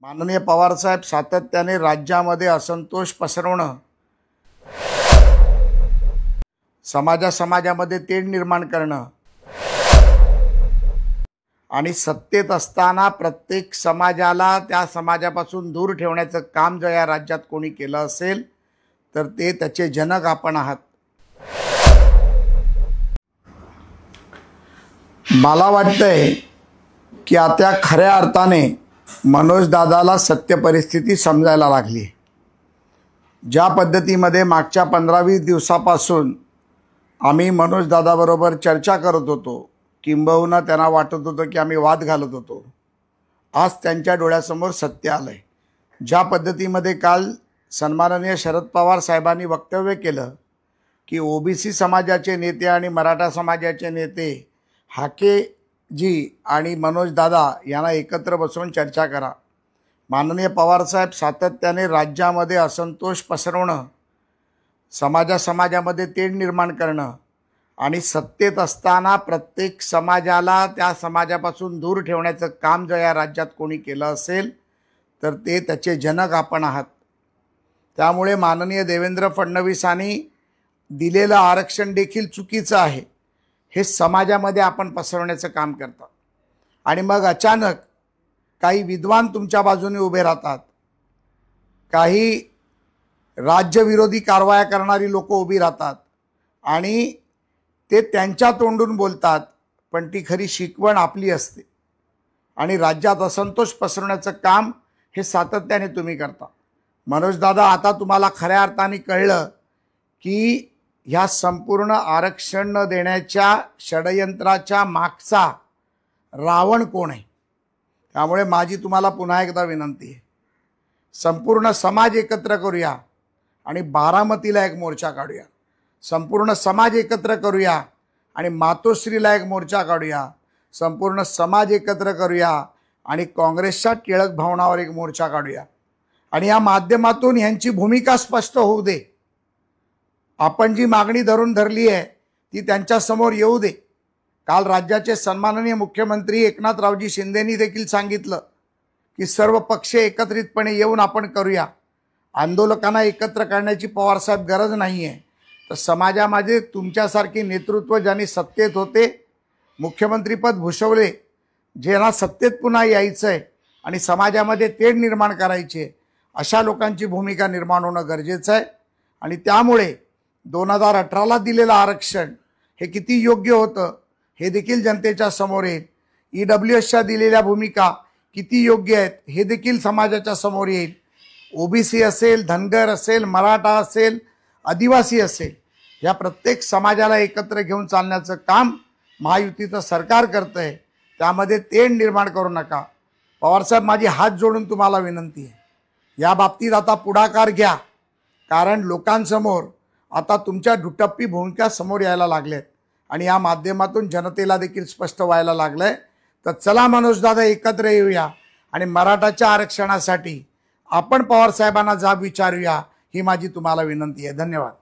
माननीय पवार साहेब सातत्याने राज्यामध्ये असंतोष पसरवणं, समाजामध्ये तेढ निर्माण करणं आणि सत्तेत असताना प्रत्येक समाजाला त्या समाजापासून दूर ठेवण्याचं काम जर या राज्यात कोणी केलं असेल तर ते त्याचे जनक आपण आहात। मला वाटतंय की आता खऱ्या अर्थाने मनोज दादाला सत्य परिस्थिती समजायला लागली। ज्या पद्धतीमध्ये मागच्या 15-20 दिवसापासून आम्ही मनोज दादाबरोबर चर्चा करत होतो, किंबहुना त्यांना वाटत होतं की आम्ही वाद घालत होतो, आज त्यांच्या डोळ्यासमोर सत्य आलंय। ज्या पद्धतीमध्ये काल सन्माननीय शरद पवार साहेबांनी वक्तव्य केलं की ओबीसी समाजाचे नेते आणि मराठा समाजाचे नेते हाके जी आणि मनोज दादा यांना एकत्र बसवून चर्चा करा। माननीय पवार साहेब सातत्याने राज्यामध्ये असंतोष पसरवणं, समाजामध्ये तेढ निर्माण करणं आणि सत्तेत असताना प्रत्येक समाजाला त्या समाजापासून दूर ठेवण्याचं काम जर या राज्यात कोणी केलं असेल तर ते त्याचे जनक आपण आहात। त्यामुळे माननीय देवेंद्र फडणवीसांनी दिलेलं आरक्षण देखील चुकीचं आहे हे समाजामध्ये आपण पसरवण्याचं काम करतात आणि मग अचानक काही विद्वान तुमच्या बाजूने उभे राहतात, काही राज्यविरोधी कारवाया करणारी लोक उभी राहतात आणि ते त्यांच्या तोंडून बोलतात, पण ती खरी शिकवण आपली असते आणि राज्यात असंतोष पसरवण्याचं काम हे सातत्याने तुम्ही करता। मनोज दादा, आता तुम्हाला खऱ्या अर्थाने कळलं की ह्या संपूर्ण आरक्षण न देण्याच्या षडयंत्राच्या मागचा रावण कोण आहे। त्यामुळे माझी तुम्हाला पुन्हा एकदा विनंती आहे, संपूर्ण समाज एकत्र करूया आणि बारामतीला एक मोर्चा काढूया, संपूर्ण समाज एकत्र करूया आणि मातोश्रीला एक मोर्चा काढूया, संपूर्ण समाज एकत्र करूया आणि काँग्रेसच्या टिळक भवनावर एक मोर्चा काढूया आणि या माध्यमातून यांची भूमिका स्पष्ट होऊ दे। आपण जी मागणी धरली आहे ती त्यांच्या समोर येऊ दे। काल राज्याचे सन्माननीय मुख्यमंत्री एकनाथरावजी शिंदेनी देखील सांगितलं की सर्व पक्ष एकत्रितपणे येऊन आपण करूया। आंदोलकांना एकत्र करण्याची पवारसाहेब गरज नाही आहे, तर समाजामध्ये तुमच्यासारखी नेतृत्व ज्यांनी सत्तेत होते, मुख्यमंत्रीपद भूषवले, ज्यांना सत्तेत पुन्हा यायचं आहे आणि समाजामध्ये तेढ निर्माण करायचे, अशा लोकांची भूमिका निर्माण होणं गरजेचं आहे। आणि त्यामुळे 2018ला दिलेलं आरक्षण हे किती योग्य होतं हे देखील जनतेच्या समोर येईल। ईडब्ल्यूएसच्या दिलेल्या भूमिका किती योग्य आहेत हे देखील समाजाच्या समोर येईल। ओबीसी असेल, धनगर असेल, मराठा असेल, आदिवासी असेल, या प्रत्येक समाजाला एकत्र घेऊन चालण्याचं काम महायुतीचं सरकार करतंय। त्यामध्ये तेढ निर्माण करू नका। पवारसाहेब, माझी हात जोडून तुम्हाला विनंती आहे, या बाबतीत आता पुढाकार घ्या, कारण लोकांसमोर आता तुमच्या दुटप्पी भूमिका समोर यायला लागल्यात आणि या माध्यमातून जनतेला देखील स्पष्ट व्हायला लागलंय। तर चला मनोज दादा, एकत्र येऊया आणि मराठाच्या आरक्षणासाठी आपण पवार साहेबांना जाब विचारूया, ही माझी तुम्हाला विनंती आहे। धन्यवाद।